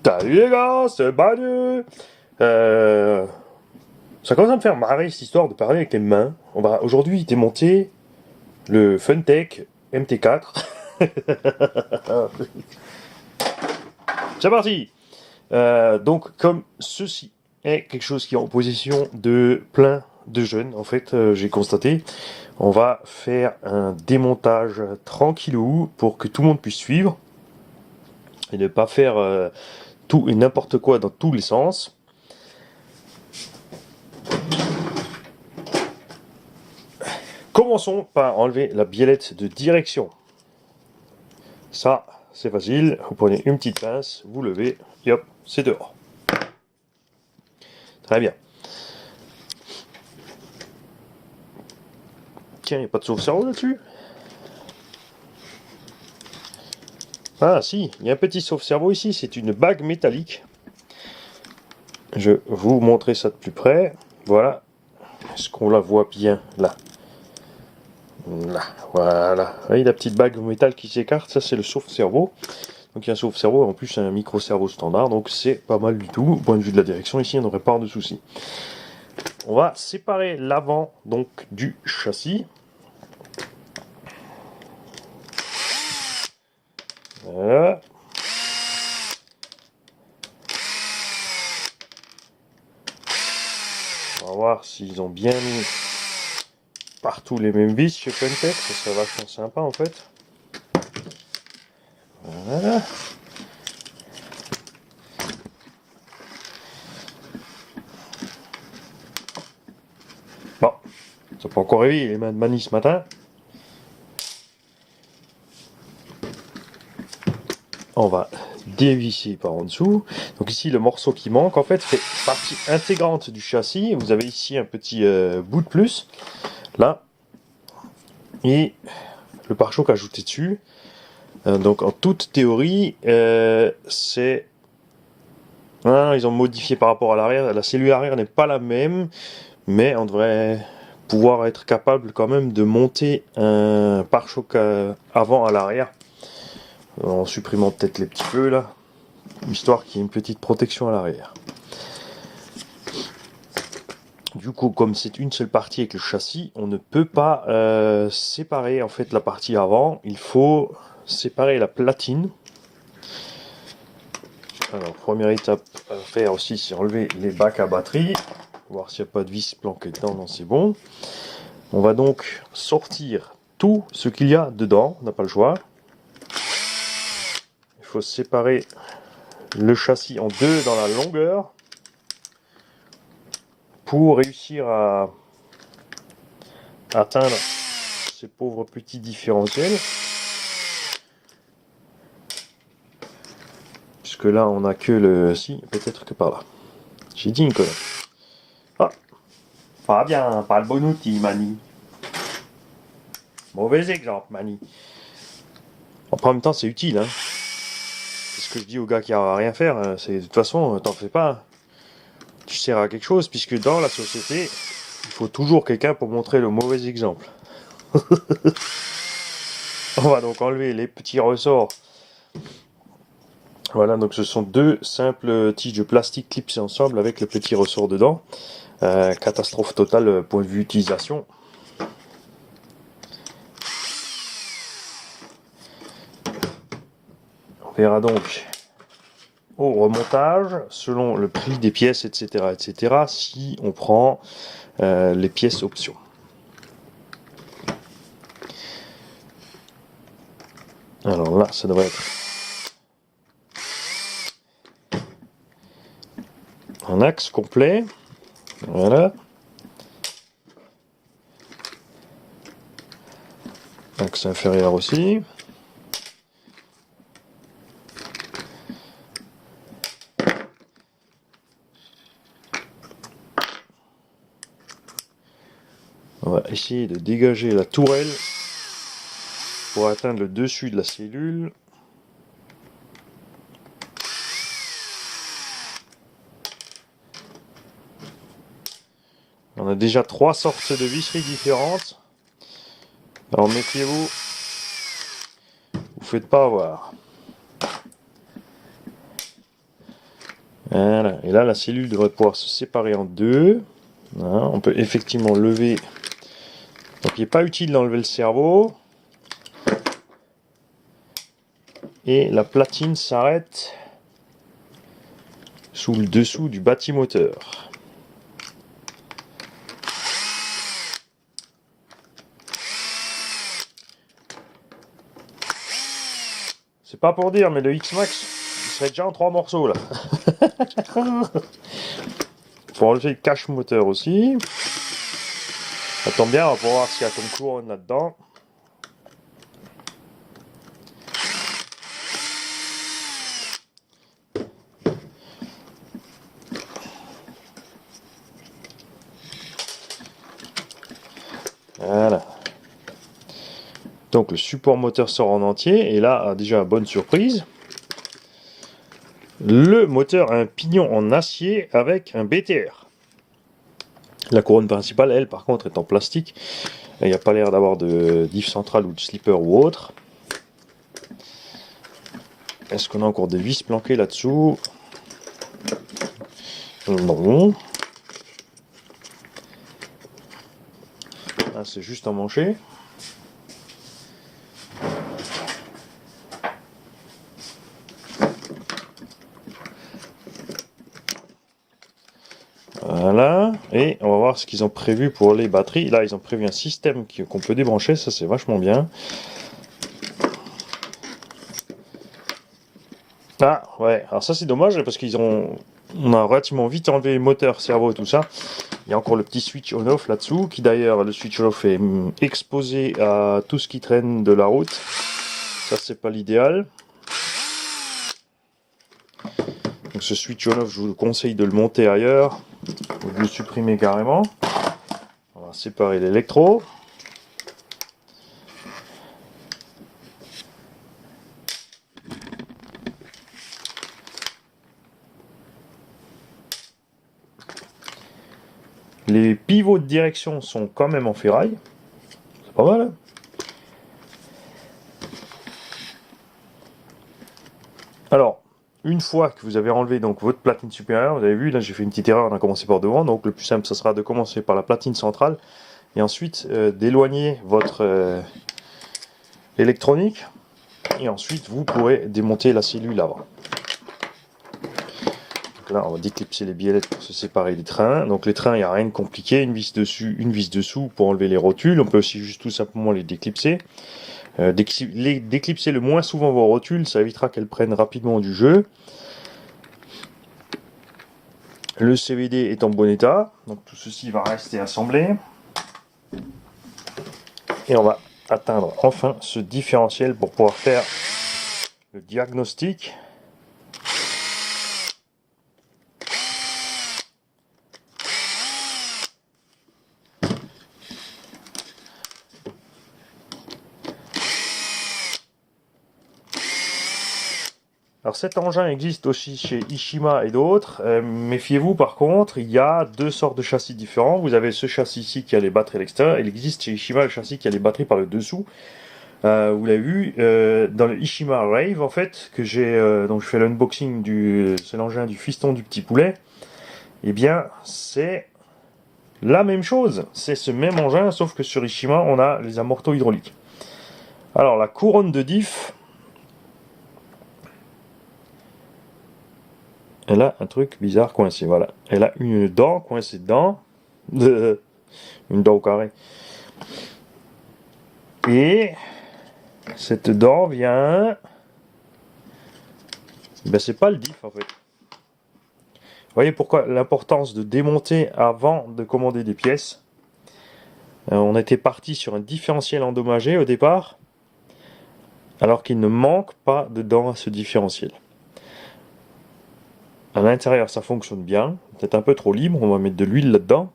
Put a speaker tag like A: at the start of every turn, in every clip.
A: Salut les gars, c'est Badu. Ça commence à me faire marrer cette histoire de parler avec les mains. On va aujourd'hui démonter le Funtech MT4. C'est parti. Donc comme ceci est quelque chose qui est en possession de plein de jeunes, en fait, j'ai constaté, on va faire un démontage tranquillou pour que tout le monde puisse suivre et ne pas faire tout et n'importe quoi dans tous les sens. Commençons par enlever la biellette de direction. Ça, c'est facile. Vous prenez une petite pince, vous levez, et hop, c'est dehors. Très bien. Tiens, il n'y a pas de sauve-cerveau là-dessus? Ah si, il y a un petit sauve-cerveau ici, c'est une bague métallique. Je vais vous montrer ça de plus près. Voilà. Est-ce qu'on la voit bien là? Là, voilà. Vous voyez la petite bague de métal qui s'écarte, ça c'est le sauve-cerveau. Donc il y a un sauve-cerveau, en plus un micro-cerveau standard, donc c'est pas mal du tout. Au point de vue de la direction, ici on n'aurait pas de soucis. On va séparer l'avant donc du châssis. Voilà. On va voir s'ils ont bien mis partout les mêmes vis chez Funtech, ça serait vachement sympa en fait. Voilà. Bon, ça peut encore réveiller les mains de Mani ce matin. On va dévisser par en dessous. Donc ici le morceau qui manque en fait fait partie intégrante du châssis. Vous avez ici un petit bout de plus là et le pare-choc ajouté dessus. Donc en toute théorie c'est ils ont modifié par rapport à l'arrière. La cellule arrière n'est pas la même, mais on devrait pouvoir être capable quand même de monter un pare-choc avant à l'arrière en supprimant peut-être les petits feux là, histoire qu'il y ait une petite protection à l'arrière. Du coup, comme c'est une seule partie avec le châssis, on ne peut pas séparer en fait la partie avant. Il faut séparer la platine. Alors, première étape à faire aussi, c'est enlever les bacs à batterie. Voir s'il n'y a pas de vis planquée dedans. Non, c'est bon. On va donc sortir tout ce qu'il y a dedans. On n'a pas le choix. Il faut séparer le châssis en deux dans la longueur pour réussir à atteindre ces pauvres petits différentiels. Puisque là, on n'a que le... Si, peut-être que par là. J'ai dit une connerie. Ah, pas bien, pas le bon outil, Mani. Mauvais exemple, Mani. En même temps, c'est utile, hein. C'est ce que je dis aux gars qui n'ont à rien faire. C'est de toute façon, t'en fais pas. Tu sers à quelque chose, puisque dans la société, il faut toujours quelqu'un pour montrer le mauvais exemple. On va donc enlever les petits ressorts. Voilà, donc ce sont deux simples tiges de plastique clipsées ensemble avec le petit ressort dedans. Catastrophe totale point de vue utilisation. On verra donc au remontage, selon le prix des pièces, etc., si on prend les pièces options. Alors là, ça devrait être un axe complet. Voilà. Axe inférieur aussi. On va essayer de dégager la tourelle pour atteindre le dessus de la cellule. On a déjà trois sortes de visseries différentes. Alors méfiez-vous, vous faites pas avoir. Voilà, et là la cellule devrait pouvoir se séparer en deux. Voilà, on peut effectivement lever. Donc il n'est pas utile d'enlever le cerveau. Et la platine s'arrête sous le dessous du bâtimoteur. C'est pas pour dire, mais le X-Max, il serait déjà en 3 morceaux là. Faut enlever le cache moteur aussi. Ça tombe bien, on va pouvoir voir s'il y a comme couronne là-dedans. Voilà. Donc le support moteur sort en entier, et là, déjà, bonne surprise. Le moteur a un pignon en acier avec un BTR. La couronne principale, elle, par contre, est en plastique. Il n'y a pas l'air d'avoir de diff central ou de slipper ou autre. Est-ce qu'on a encore des vis planquées là-dessous? Non. Ah, c'est juste emmanché. Voilà, et on va voir ce qu'ils ont prévu pour les batteries. Là, ils ont prévu un système qu'on peut débrancher, ça c'est vachement bien. Ah, ouais, alors ça c'est dommage parce on a relativement vite enlevé moteur, cerveau et tout ça. Il y a encore le petit switch on-off là-dessous, qui d'ailleurs, le switch on-off est exposé à tout ce qui traîne de la route. Ça c'est pas l'idéal. Donc ce switch on-off, je vous conseille de le monter ailleurs, ou de le supprimer carrément. On va séparer l'électro. Les pivots de direction sont quand même en ferraille. C'est pas mal, hein? Alors, une fois que vous avez enlevé donc votre platine supérieure, vous avez vu, là j'ai fait une petite erreur, on a commencé par devant, donc le plus simple, ça sera de commencer par la platine centrale, et ensuite d'éloigner votre électronique, et ensuite vous pourrez démonter la cellule avant. Donc là, on va déclipser les biellettes pour se séparer des trains. Donc les trains, il n'y a rien de compliqué, une vis dessus, une vis dessous pour enlever les rotules. On peut aussi juste tout simplement les déclipser. Déclipser le moins souvent vos rotules, ça évitera qu'elles prennent rapidement du jeu. Le CVD est en bon état, donc tout ceci va rester assemblé. Et on va atteindre enfin ce différentiel pour pouvoir faire le diagnostic. Alors cet engin existe aussi chez Ishima et d'autres. Méfiez-vous par contre, il y a deux sortes de châssis différents. Vous avez ce châssis ici qui a les batteries à l'extérieur. Il existe chez Ishima le châssis qui a les batteries par le dessous. Vous l'avez vu dans le Ishima Rave en fait, que j'ai donc je fais l'unboxing c'est l'engin du fiston du petit poulet. Eh bien c'est la même chose. C'est ce même engin sauf que sur Ishima on a les amortos hydrauliques. Alors la couronne de diff. Elle a un truc bizarre coincé, voilà. Elle a une dent coincée dedans. Une dent au carré. Et cette dent vient... Ben c'est pas le diff en fait. Vous voyez pourquoi l'importance de démonter avant de commander des pièces. On était parti sur un différentiel endommagé au départ. Alors qu'il ne manque pas de dents à ce différentiel. À l'intérieur, ça fonctionne bien. Peut-être un peu trop libre. On va mettre de l'huile là-dedans.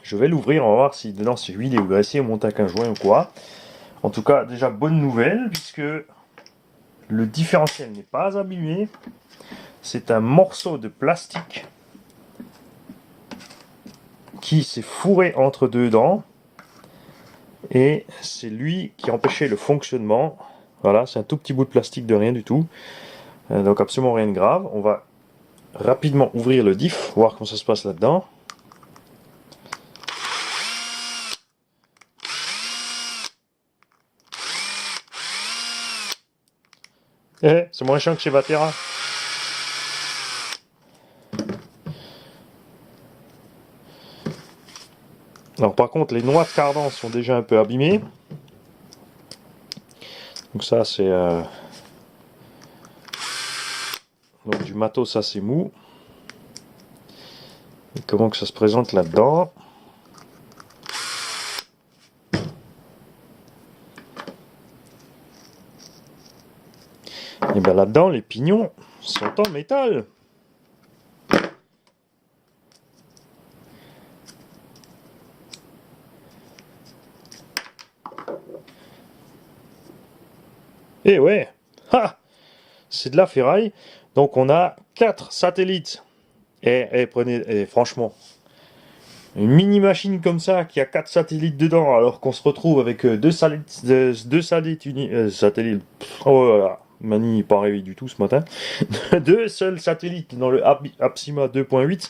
A: Je vais l'ouvrir. On va voir si dedans c'est huilé ou graissé. On monte avec un joint ou quoi. En tout cas, déjà bonne nouvelle puisque le différentiel n'est pas abîmé. C'est un morceau de plastique qui s'est fourré entre deux dents. Et c'est lui qui empêchait le fonctionnement. Voilà, c'est un tout petit bout de plastique de rien du tout. Donc absolument rien de grave. On va rapidement ouvrir le diff, voir comment ça se passe là-dedans. C'est moins chiant que chez Vatera. Alors par contre, les noix de cardan sont déjà un peu abîmées. Donc ça c'est donc du matos, ça c'est mou. Et comment que ça se présente là-dedans? Et bien là-dedans, les pignons sont en métal. Et ouais, c'est de la ferraille. Donc on a 4 satellites. Et prenez, franchement, une mini machine comme ça qui a 4 satellites dedans, alors qu'on se retrouve avec deux satellites satellites. Oh là là, Mani n'est pas réveillé du tout ce matin. Deux seuls satellites dans le APSIMA 2.8,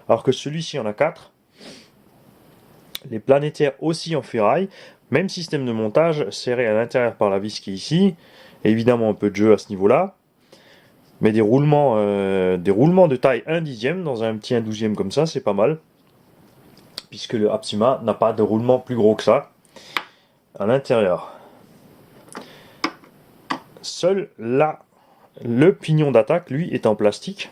A: alors que celui-ci en a 4. Les planétaires aussi en ferraille. Même système de montage, serré à l'intérieur par la vis qui est ici. Évidemment un peu de jeu à ce niveau-là. Mais des roulements de taille 1/10 dans un petit 1/12 comme ça, c'est pas mal. Puisque le APSIMA n'a pas de roulement plus gros que ça à l'intérieur. Seul là, le pignon d'attaque, lui, est en plastique.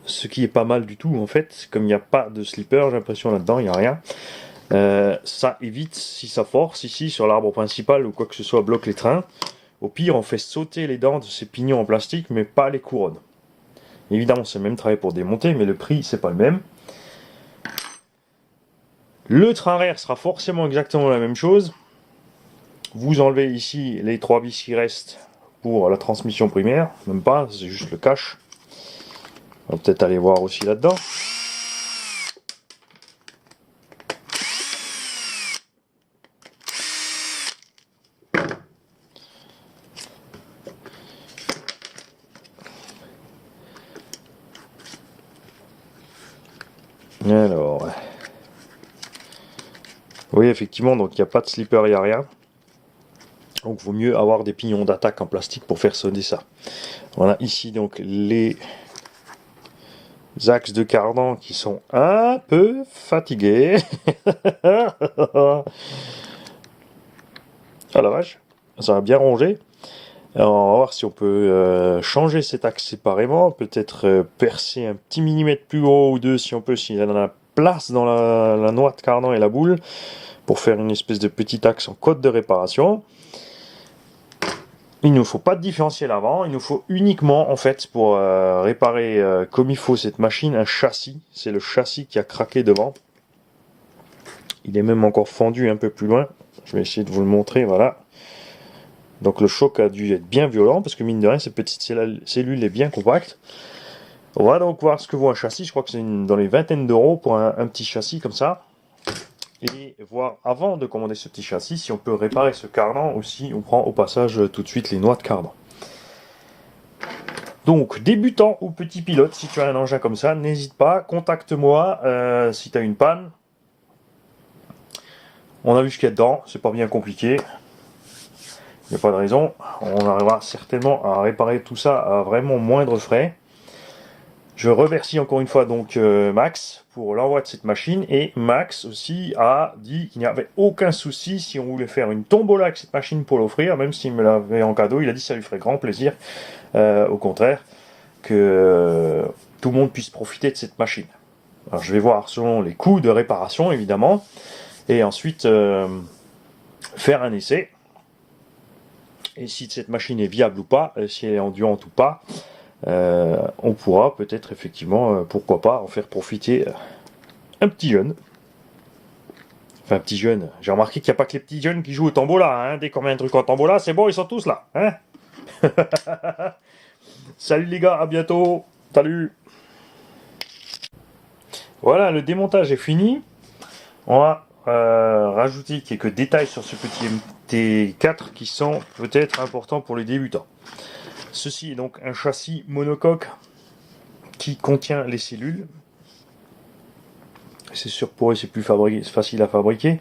A: Ce qui est pas mal du tout en fait. Comme il n'y a pas de slipper, j'ai l'impression là-dedans, il n'y a rien. Ça évite, si ça force ici sur l'arbre principal ou quoi que ce soit bloque les trains. Au pire, on fait sauter les dents de ces pignons en plastique, mais pas les couronnes. Évidemment, c'est le même travail pour démonter, mais le prix, c'est pas le même. Le train arrière sera forcément exactement la même chose. Vous enlevez ici les 3 vis qui restent pour la transmission primaire. Même pas, c'est juste le cache. On va peut-être aller voir aussi là-dedans. Alors, oui, effectivement, donc il n'y a pas de slipper, il n'y a rien. Donc il vaut mieux avoir des pignons d'attaque en plastique pour faire sonner ça. On a ici donc les axes de cardan qui sont un peu fatigués. Ah la vache, ça va bien ronger. Alors, on va voir si on peut changer cet axe séparément, peut-être percer un petit millimètre plus gros ou deux si on peut, s'il y en a place dans la noix de cardan et la boule, pour faire une espèce de petit axe en code de réparation. Il ne nous faut pas de différentiel avant, il nous faut uniquement en fait pour réparer comme il faut cette machine un châssis. C'est le châssis qui a craqué devant. Il est même encore fendu un peu plus loin. Je vais essayer de vous le montrer, voilà. Donc le choc a dû être bien violent parce que mine de rien cette petite cellule est bien compacte. On va donc voir ce que vaut un châssis. Je crois que c'est dans les vingtaines d'euros pour un petit châssis comme ça. Et voir avant de commander ce petit châssis si on peut réparer ce cardan ou si on prend au passage tout de suite les noix de cardan. Donc débutant ou petit pilote, si tu as un engin comme ça, n'hésite pas, contacte-moi si tu as une panne. On a vu ce qu'il y a dedans, c'est pas bien compliqué. Il n'y a pas de raison, on arrivera certainement à réparer tout ça à vraiment moindre frais. Je remercie encore une fois donc Max pour l'envoi de cette machine, et Max aussi a dit qu'il n'y avait aucun souci si on voulait faire une tombola avec cette machine pour l'offrir, même s'il me l'avait en cadeau. Il a dit que ça lui ferait grand plaisir, au contraire, que tout le monde puisse profiter de cette machine. Alors je vais voir selon les coûts de réparation évidemment, et ensuite faire un essai. Et si cette machine est viable ou pas, si elle est endurante ou pas, on pourra peut-être effectivement, pourquoi pas, en faire profiter un petit jeune. Enfin, un petit jeune. J'ai remarqué qu'il n'y a pas que les petits jeunes qui jouent au tombola. Hein. Dès qu'on met un truc en tombola, c'est bon, ils sont tous là. Hein. Salut les gars, à bientôt. Salut. Voilà, le démontage est fini. On va rajouter quelques détails sur ce petit MT4 qui sont peut-être importants pour les débutants. Ceci est donc un châssis monocoque qui contient les cellules. C'est sûr pour eux c'est facile à fabriquer.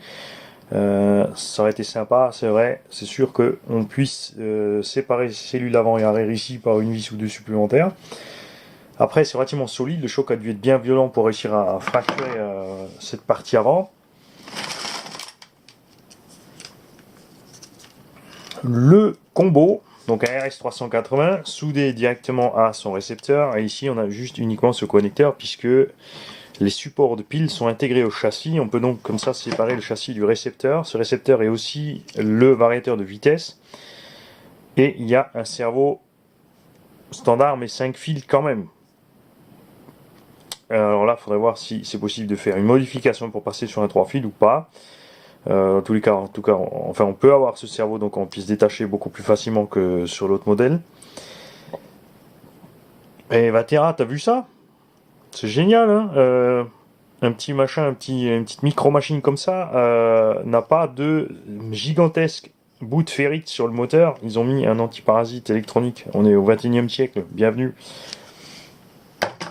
A: Ça aurait été sympa, c'est vrai, c'est sûr qu'on puisse séparer les cellules avant et arrière ici par une vis ou deux supplémentaires. Après c'est relativement solide, le choc a dû être bien violent pour réussir à fracturer cette partie avant. Le combo, donc un RS380 soudé directement à son récepteur, et ici on a juste uniquement ce connecteur puisque les supports de piles sont intégrés au châssis. On peut donc comme ça séparer le châssis du récepteur. Ce récepteur est aussi le variateur de vitesse. Et il y a un servo standard mais 5 fils quand même. Alors là, il faudrait voir si c'est possible de faire une modification pour passer sur un 3 fils ou pas. En tous les cas, enfin, on peut avoir ce servo donc en pièces détachées beaucoup plus facilement que sur l'autre modèle. Et Vatera, t'as vu ça? C'est génial, hein. Un petit machin, une petite micro-machine comme ça n'a pas de gigantesque bout de ferrite sur le moteur. Ils ont mis un antiparasite électronique. On est au 21e siècle, bienvenue.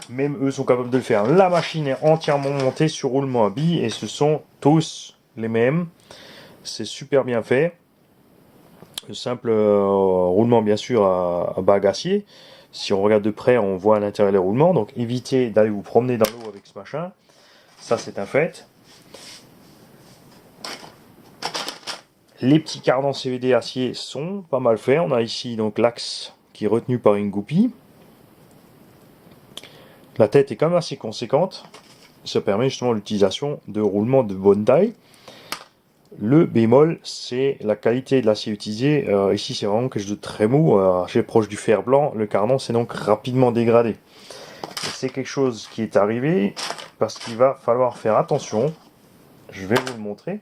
A: Même eux sont capables de le faire. La machine est entièrement montée sur roulement à billes et ce sont tous les mêmes. C'est super bien fait. Le simple roulement bien sûr à bague acier. Si on regarde de près, on voit à l'intérieur les roulements. Donc évitez d'aller vous promener dans l'eau avec ce machin. Ça c'est un fait. Les petits cardans CVD acier sont pas mal faits. On a ici donc l'axe qui est retenu par une goupille. La tête est quand même assez conséquente. Ça permet justement l'utilisation de roulements de bonne taille. Le bémol, c'est la qualité de l'acier utilisé. Ici, c'est vraiment quelque chose de très mou. Assez proche du fer blanc. Le cardan s'est donc rapidement dégradé. C'est quelque chose qui est arrivé parce qu'il va falloir faire attention. Je vais vous le montrer.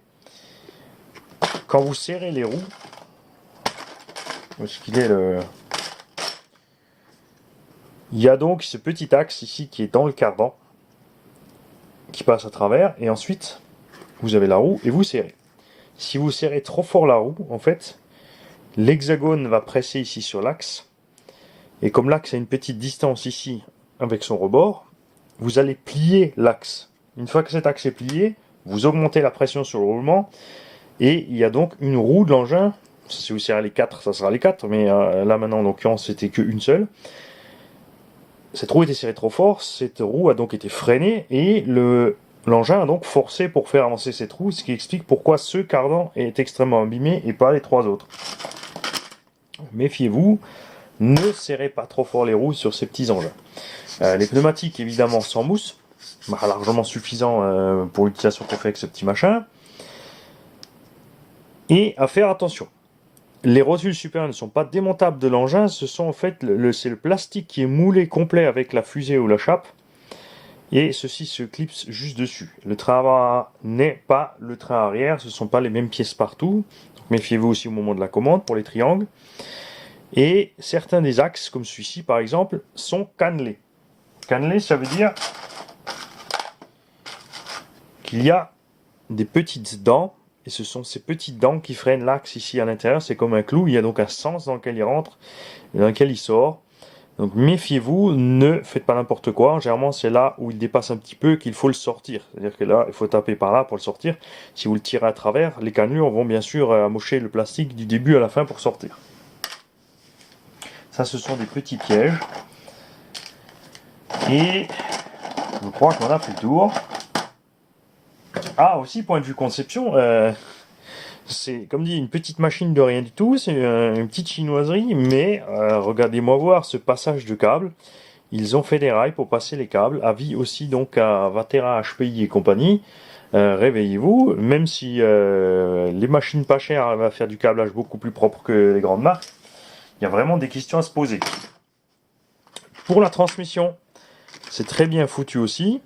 A: Quand vous serrez les roues, où est-ce qu'il est le... Il y a donc ce petit axe ici qui est dans le cardan, qui passe à travers, et ensuite vous avez la roue et vous serrez. Si vous serrez trop fort la roue, en fait, l'hexagone va presser ici sur l'axe, et comme l'axe a une petite distance ici avec son rebord, vous allez plier l'axe. Une fois que cet axe est plié, vous augmentez la pression sur le roulement, et il y a donc une roue de l'engin. Si vous serrez les 4, ça sera les 4, mais là maintenant en l'occurrence c'était qu'une seule. Cette roue était serrée trop fort, cette roue a donc été freinée et l'engin a donc forcé pour faire avancer cette roue, ce qui explique pourquoi ce cardan est extrêmement abîmé et pas les trois autres. Méfiez-vous, ne serrez pas trop fort les roues sur ces petits engins. Les pneumatiques évidemment sans mousse, largement suffisant pour l'utilisation qu'on fait avec ce petit machin. Et à faire attention. Les rotules supérieures ne sont pas démontables de l'engin, ce sont en fait c'est le plastique qui est moulé complet avec la fusée ou la chape, et ceci se clipse juste dessus. Le train avant n'est pas le train arrière, ce ne sont pas les mêmes pièces partout, donc méfiez-vous aussi au moment de la commande pour les triangles. Et certains des axes, comme celui-ci par exemple, sont cannelés. Cannelés, ça veut dire qu'il y a des petites dents. Et ce sont ces petites dents qui freinent l'axe ici à l'intérieur. C'est comme un clou. Il y a donc un sens dans lequel il rentre et dans lequel il sort. Donc méfiez-vous, ne faites pas n'importe quoi. Généralement, c'est là où il dépasse un petit peu qu'il faut le sortir. C'est-à-dire que là, il faut taper par là pour le sortir. Si vous le tirez à travers, les cannelures vont bien sûr amocher le plastique du début à la fin pour sortir. Ça, ce sont des petits pièges. Et je crois qu'on a fait le tour. Ah, aussi, point de vue conception, c'est, comme dit, une petite machine de rien du tout, c'est une petite chinoiserie, mais regardez-moi voir ce passage de câbles. Ils ont fait des rails pour passer les câbles, avis aussi donc à Vatera, HPI et compagnie. Réveillez-vous, même si les machines pas chères arrivent à faire du câblage beaucoup plus propre que les grandes marques, il y a vraiment des questions à se poser. Pour la transmission, c'est très bien foutu aussi.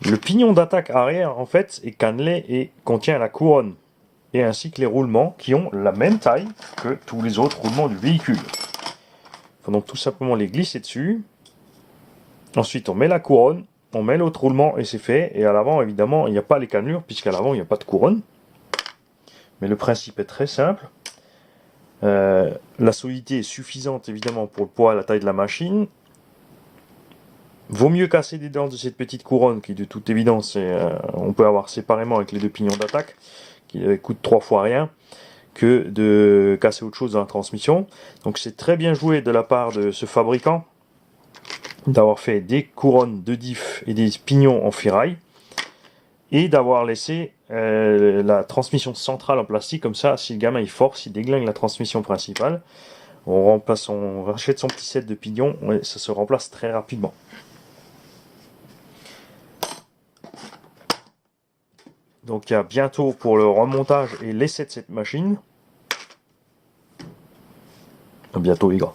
A: Le pignon d'attaque arrière, en fait, est cannelé et contient la couronne, et ainsi que les roulements qui ont la même taille que tous les autres roulements du véhicule. Il faut donc tout simplement les glisser dessus. Ensuite, on met la couronne, on met l'autre roulement et c'est fait. Et à l'avant, évidemment, il n'y a pas les cannelures, puisqu'à l'avant, il n'y a pas de couronne. Mais le principe est très simple. La solidité est suffisante, évidemment, pour le poids et la taille de la machine. Vaut mieux casser des dents de cette petite couronne qui de toute évidence on peut avoir séparément avec les deux pignons d'attaque qui coûtent 3 fois rien que de casser autre chose dans la transmission. Donc c'est très bien joué de la part de ce fabricant d'avoir fait des couronnes de diff et des pignons en ferraille et d'avoir laissé la transmission centrale en plastique, comme ça si le gamin il force, il déglingue la transmission principale, on rachète son petit set de pignons, ça se remplace très rapidement. Donc il y a bientôt pour le remontage et l'essai de cette machine. À bientôt les gars.